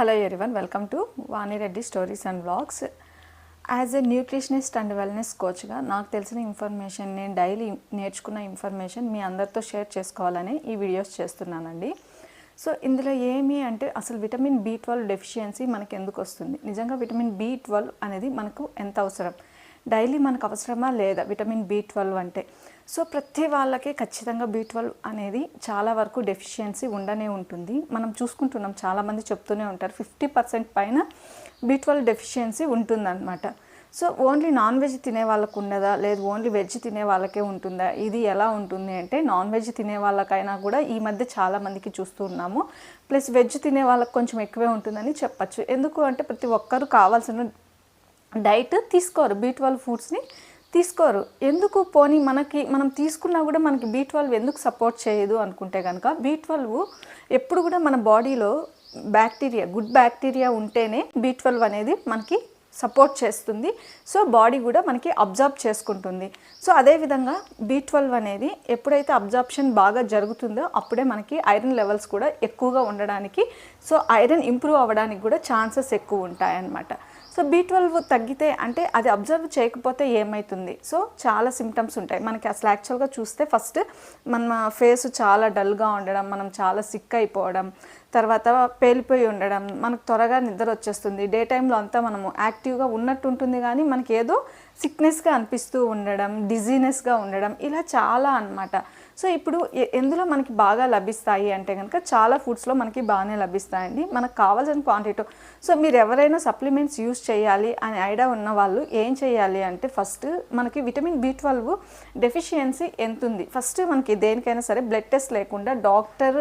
Hello everyone, welcome to Vani Reddy Stories and Vlogs. As a nutritionist and wellness coach గా నాకు తెలిసిన information నేను daily నేర్చుకున్న information మీ అందరితో షేర్ చేసుకోవాలని ఈ వీడియోస్ చేస్తున్నానండి. సో ఇందులో ఏమి అంటే అసలు విటమిన్ B12 డెఫిషియన్సీ మనకి ఎందుకు వస్తుంది, నిజంగా విటమిన్ B12 అనేది మనకు ఎంత అవసరం, డైలీ మనకు అవసరమా లేదా విటమిన్ B12 అంటే. సో ప్రతి వాళ్ళకి ఖచ్చితంగా B12 అనేది చాలా వరకు డెఫిషియన్సీ ఉండనే ఉంటుంది. మనం చూసుకుంటున్నాం, చాలామంది చెప్తూనే ఉంటారు 50% పైన B12 డెఫిషియన్సీ ఉంటుందన్నమాట. సో ఓన్లీ నాన్ వెజ్ తినే వాళ్ళకు ఉండదా, లేదు ఓన్లీ వెజ్ తినే వాళ్ళకే ఉంటుందా, ఇది ఎలా ఉంటుంది అంటే నాన్ వెజ్ తినే వాళ్ళకైనా కూడా ఈ మధ్య చాలామందికి చూస్తున్నాము. ప్లస్ వెజ్ తినే వాళ్ళకి కొంచెం ఎక్కువే ఉంటుందని చెప్పచ్చు. ఎందుకు అంటే ప్రతి ఒక్కరు కావాల్సిన డైట్ తీసుకోరు, B12 ఫుడ్స్ని తీసుకోరు. ఎందుకు పోనీ మనం తీసుకున్నా కూడా మనకి B12 ఎందుకు సపోర్ట్ చేయదు అనుకుంటే కనుక, B12 ఎప్పుడు కూడా మన బాడీలో బ్యాక్టీరియా, గుడ్ బ్యాక్టీరియా ఉంటేనే B12 అనేది మనకి సపోర్ట్ చేస్తుంది. సో బాడీ కూడా మనకి అబ్జర్బ్ చేసుకుంటుంది. సో అదేవిధంగా B12 అనేది ఎప్పుడైతే అబ్జర్ప్షన్ బాగా జరుగుతుందో అప్పుడే మనకి ఐరన్ లెవెల్స్ కూడా ఎక్కువగా ఉండడానికి, సో ఐరన్ ఇంప్రూవ్ అవ్వడానికి కూడా ఛాన్సెస్ ఎక్కువ ఉంటాయన్నమాట. సో B12 తగ్గితే అంటే అది అబ్జర్వ్ చేయకపోతే ఏమవుతుంది, సో చాలా సిమ్టమ్స్ ఉంటాయి మనకి. అసలు యాక్చువల్గా చూస్తే ఫస్ట్ మన ఫేస్ చాలా డల్గా ఉండడం, మనం చాలా సిక్ అయిపోవడం, తర్వాత పేలిపోయి ఉండడం, మనకు త్వరగా నిద్ర వచ్చేస్తుంది, డే టైంలో అంతా మనము యాక్టివ్గా ఉన్నట్టు ఉంటుంది కానీ మనకి ఏదో సిక్నెస్గా అనిపిస్తూ ఉండడం, డిజీనెస్గా ఉండడం, ఇలా చాలా అన్నమాట. సో ఇప్పుడు ఎందులో మనకి బాగా లభిస్తాయి అంటే కనుక చాలా ఫుడ్స్లో మనకి బాగానే లభిస్తాయండి, మనకు కావాల్సిన క్వాంటిటీ. సో మీరు ఎవరైనా సప్లిమెంట్స్ యూస్ చేయాలి అని ఐడియా ఉన్న వాళ్ళు ఏం చేయాలి అంటే ఫస్ట్ మనకి విటమిన్ B12 డెఫిషియన్సీ ఎంత ఉంది, ఫస్ట్ మనకి దేనికైనా సరే బ్లడ్ టెస్ట్ లేకుండా, డాక్టర్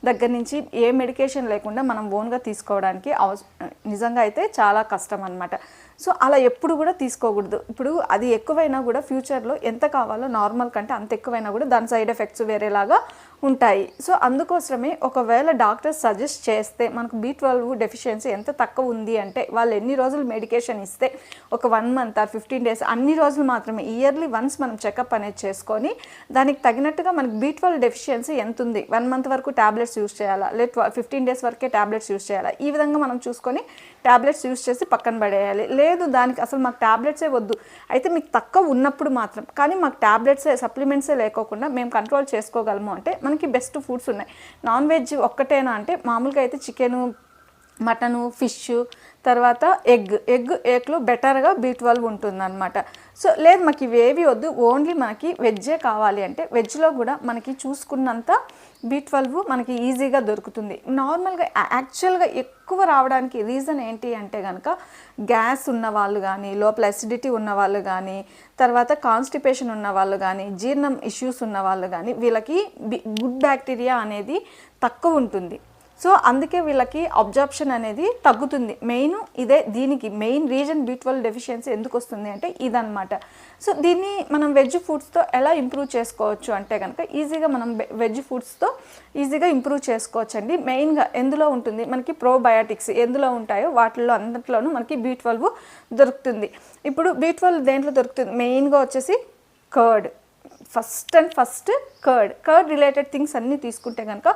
దగ్గర నుంచి ఏ మెడికేషన్ లేకుండా మనం ఓన్గా తీసుకోవడానికి నిజంగా అయితే చాలా కష్టం అన్నమాట. సో అలా ఎప్పుడు కూడా తీసుకోకూడదు. ఇప్పుడు అది ఎక్కువైనా కూడా ఫ్యూచర్లో ఎంత కావాలో నార్మల్ కంటే అంత ఎక్కువైనా కూడా దాని సైడ్ ఎఫెక్ట్స్ వేరేలాగా ఉంటాయి. సో అందుకోసమే ఒకవేళ డాక్టర్ సజెస్ట్ చేస్తే మనకు B12 డెఫిషియన్సీ ఎంత తక్కువ ఉంది అంటే వాళ్ళు ఎన్ని రోజులు మెడికేషన్ ఇస్తే, ఒక 1 మంత్ ఆర్ 15 డేస్ అన్ని రోజులు మాత్రమే, ఇయర్లీ వన్స్ మనం చెకప్ అనేది చేసుకొని దానికి తగినట్టుగా మనకి B12 డెఫిషియన్సీ ఎంత ఉంది, 1 మంత్ వరకు ట్యాబ్లెట్స్ యూస్ చేయాలా, లేదా 15 డేస్ వరకే ట్యాబ్లెట్స్ యూస్ చేయాలా, ఈ విధంగా మనం చూసుకొని ట్యాబ్లెట్స్ యూస్ చేసి పక్కన పడేయాలి. లేదు దానికి అసలు మాకు ట్యాబ్లెట్సే వద్దు, అయితే మీకు తక్కువ ఉన్నప్పుడు మాత్రం, కానీ మాకు ట్యాబ్లెట్సే సప్లిమెంట్సే లేకోకుండా మేము కంట్రోల్ చేసుకోగలము అంటే మనకి బెస్ట్ ఫుడ్స్ ఉన్నాయి. నాన్ వెజ్ ఒక్కటేనా అంటే మామూలుగా అయితే చికెను, మటను, ఫిష్, తర్వాత ఎగ్లో బెటర్గా B12 ఉంటుందన్నమాట. సో లేదు మాకు ఇవేవి వద్దు, ఓన్లీ మనకి వెజ్జే కావాలి అంటే వెజ్లో కూడా మనకి చూసుకున్నంత B12 మనకి ఈజీగా దొరుకుతుంది. నార్మల్గా యాక్చువల్గా ఎక్కువ రావడానికి రీజన్ ఏంటి అంటే కనుక గ్యాస్ ఉన్న వాళ్ళు కానీ, లోపల అసిడిటీ ఉన్న వాళ్ళు కానీ, తర్వాత కాన్స్టిపేషన్ ఉన్న వాళ్ళు కానీ, జీర్ణం ఇష్యూస్ ఉన్న వాళ్ళు కానీ, వీళ్ళకి గుడ్ బ్యాక్టీరియా అనేది తక్కువ ఉంటుంది. సో అందుకే వీళ్ళకి అబ్జర్ప్షన్ అనేది తగ్గుతుంది. మెయిన్ ఇదే, దీనికి మెయిన్ రీజన్ B12 డెఫిషియన్సీ ఎందుకు వస్తుంది అంటే ఇదన్నమాట. సో దీన్ని మనం వెజ్ ఫుడ్స్తో ఎలా ఇంప్రూవ్ చేసుకోవచ్చు అంటే కనుక ఈజీగా మనం వెజ్ ఫుడ్స్తో ఈజీగా ఇంప్రూవ్ చేసుకోవచ్చు అండి. మెయిన్గా ఎందులో ఉంటుంది మనకి ప్రోబయాటిక్స్ ఎందులో ఉంటాయో వాటిల్లో అందరిలోనూ మనకి B12 దొరుకుతుంది. ఇప్పుడు B12 దేంట్లో దొరుకుతుంది, మెయిన్గా వచ్చేసి curd, first curd related things అన్నీ తీసుకుంటే కనుక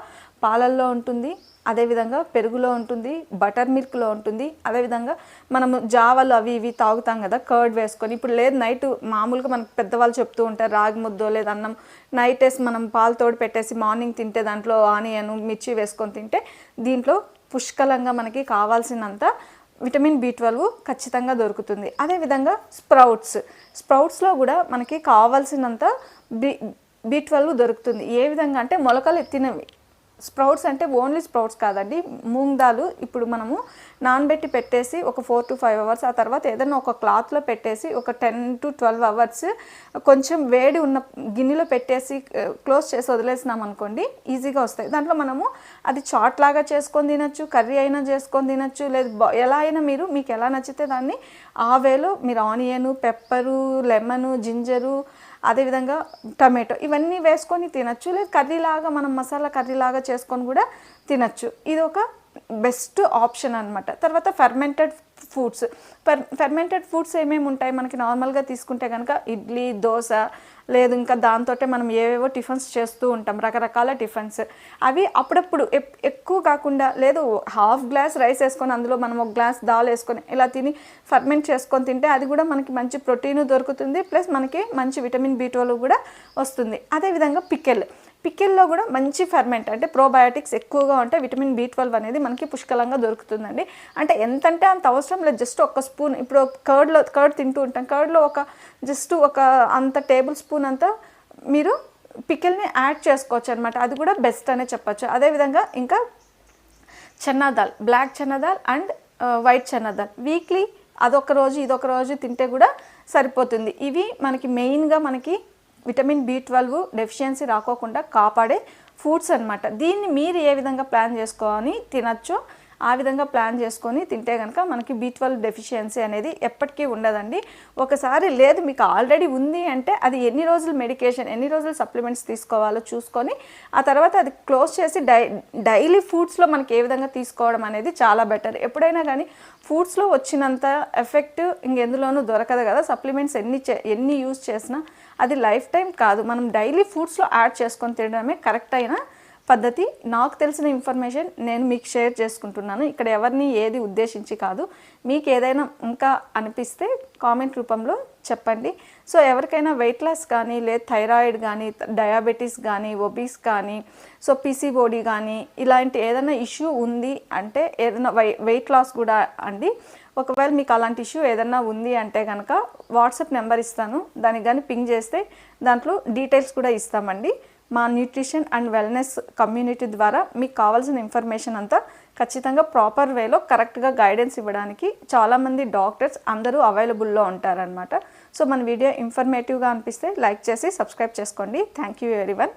పాలల్లో ఉంటుంది, అదేవిధంగా పెరుగులో ఉంటుంది, బటర్ మిల్క్లో ఉంటుంది, అదేవిధంగా మనము జావలు అవి ఇవి తాగుతాం కదా కర్డ్ వేసుకొని. ఇప్పుడు లేదు నైట్ మామూలుగా మనకు పెద్దవాళ్ళు చెప్తూ ఉంటారు రాగి ముద్దో లేదా అన్నం నైట్ వేసి మనం పాలు తోడు పెట్టేసి మార్నింగ్ తింటే దాంట్లో ఆనియన్, మిర్చి వేసుకొని తింటే దీంట్లో పుష్కలంగా మనకి కావాల్సినంత విటమిన్ B12 ఖచ్చితంగా దొరుకుతుంది. అదేవిధంగా స్ప్రౌట్స్లో కూడా మనకి కావాల్సినంత B12 దొరుకుతుంది. ఏ విధంగా అంటే మొలకలు ఎత్తినవి స్ప్రౌట్స్ అంటే ఓన్లీ స్ప్రౌట్స్ కాదండి, మూంగ్ దాల్ ఇప్పుడు మనము నానబెట్టి పెట్టేసి ఒక 4 to 5 అవర్స్, ఆ తర్వాత ఏదైనా ఒక క్లాత్లో పెట్టేసి ఒక 10 to 12 అవర్స్ కొంచెం వేడి ఉన్న గిన్నెలో పెట్టేసి క్లోజ్ చేసి వదిలేసినాం అనుకోండి ఈజీగా వస్తాయి. దాంట్లో మనము అది చాట్ లాగా చేసుకొని తినచ్చు, కర్రీ అయినా చేసుకొని తినచ్చు, లేదు ఎలా అయినా మీకు ఎలా నచ్చితే దాన్ని ఆ వేలో మీరు ఆనియన్, పెప్పరు, లెమను, జింజరు, అదేవిధంగా టమాటో ఇవన్నీ వేసుకొని తినచ్చు, లేదు కర్రీలాగా మనం మసాలా కర్రీలాగా చేసుకొని కూడా తినచ్చు. ఇది ఒక బెస్ట్ ఆప్షన్ అనమాట. తర్వాత ఫర్మెంటెడ్ ఫుడ్స్. ఫెర్మెంటెడ్ ఫుడ్స్ ఏమేమి ఉంటాయి మనకి నార్మల్గా తీసుకుంటే కనుక ఇడ్లీ, దోశ, లేదు ఇంకా దాంతోటే మనం ఏవేవో టిఫిన్స్ చేస్తూ ఉంటాం, రకరకాల టిఫిన్స్. అవి అప్పుడప్పుడు ఎక్కువ కాకుండా, లేదు హాఫ్ గ్లాస్ రైస్ వేసుకొని అందులో మనం ఒక గ్లాస్ దాల్ వేసుకొని ఇలా తిని ఫర్మెంట్ చేసుకొని తింటే అది కూడా మనకి మంచి ప్రోటీన్ దొరుకుతుంది, ప్లస్ మనకి మంచి విటమిన్ B12 కూడా వస్తుంది. అదేవిధంగా పికిల్లో కూడా మంచి ఫెర్మెంట్ అంటే ప్రోబయోటిక్స్ ఎక్కువగా ఉంటాయి, విటమిన్ B12 అనేది మనకి పుష్కలంగా దొరుకుతుందండి. అంటే ఎంతంటే అంత అవసరం లేదు, జస్ట్ ఒక స్పూన్. ఇప్పుడు కర్డ్ తింటూ ఉంటాం, కర్డ్లో జస్ట్ ఒక అంత టేబుల్ స్పూన్ అంతా మీరు పికిల్ని యాడ్ చేసుకోవచ్చు అనమాట. అది కూడా బెస్ట్ అనే చెప్పచ్చు. అదేవిధంగా ఇంకా chana dal, black chana dal and white chana dal weekly అదొక రోజు ఇదొక రోజు తింటే కూడా సరిపోతుంది. ఇవి మనకి మెయిన్గా మనకి విటమిన్ B12 డెఫిషియన్సీ రాకోకుండా కాపాడే ఫుడ్స్ అనమాట. దీన్ని మీరు ఏ విధంగా ప్లాన్ చేసుకొని తినచ్చో ఆ విధంగా ప్లాన్ చేసుకొని తింటే కనుక మనకి B12 డెఫిషియన్సీ అనేది ఎప్పటికీ ఉండదండి. ఒకసారి లేదు మీకు ఆల్రెడీ ఉంది అంటే అది ఎన్ని రోజులు మెడికేషన్, ఎన్ని రోజులు సప్లిమెంట్స్ తీసుకోవాలో చూసుకొని ఆ తర్వాత అది క్లోజ్ చేసి డైలీ ఫుడ్స్లో మనకి ఏ విధంగా తీసుకోవడం అనేది చాలా బెటర్. ఎప్పుడైనా కానీ ఫుడ్స్లో వచ్చినంత ఎఫెక్ట్ ఇంకెందులోనూ దొరకదు కదా. సప్లిమెంట్స్ ఎన్ని యూజ్ చేసినా అది లైఫ్ టైం కాదు, మనం డైలీ ఫుడ్స్లో యాడ్ చేసుకొని తినడమే కరెక్ట్ అయిన పద్ధతి. నాకు తెలిసిన ఇన్ఫర్మేషన్ నేను మీకు షేర్ చేసుకుంటున్నాను. ఇక్కడ ఎవరిని ఏది ఉద్దేశించి కాదు. మీకు ఏదైనా ఇంకా అనిపిస్తే కామెంట్ రూపంలో చెప్పండి. సో ఎవరికైనా వెయిట్ లాస్ కానీ, లేదు థైరాయిడ్ కానీ, డయాబెటీస్ కానీ, ఒబీస్ కానీ, సో PCOD కానీ ఇలాంటి ఏదైనా ఇష్యూ ఉంది అంటే, ఏదైనా వెయిట్ లాస్ కూడా అండి, ఒకవేళ మీకు అలాంటి ఇష్యూ ఏదైనా ఉంది అంటే కనుక వాట్సాప్ నెంబర్ ఇస్తాను, దానికి కానీ పింగ్ చేస్తే దాంట్లో డీటెయిల్స్ కూడా ఇస్తామండి. మా న్యూట్రిషన్ అండ్ వెల్నెస్ కమ్యూనిటీ ద్వారా మీకు కావాల్సిన ఇన్ఫర్మేషన్ అంతా ఖచ్చితంగా ప్రాపర్ వేలో కరెక్ట్గా గైడెన్స్ ఇవ్వడానికి చాలామంది డాక్టర్స్ అందరూ అవైలబుల్లో ఉంటారనమాట. సో మన వీడియో ఇన్ఫర్మేటివ్గా అనిపిస్తే లైక్ చేసి సబ్స్క్రైబ్ చేసుకోండి. Thank you everyone.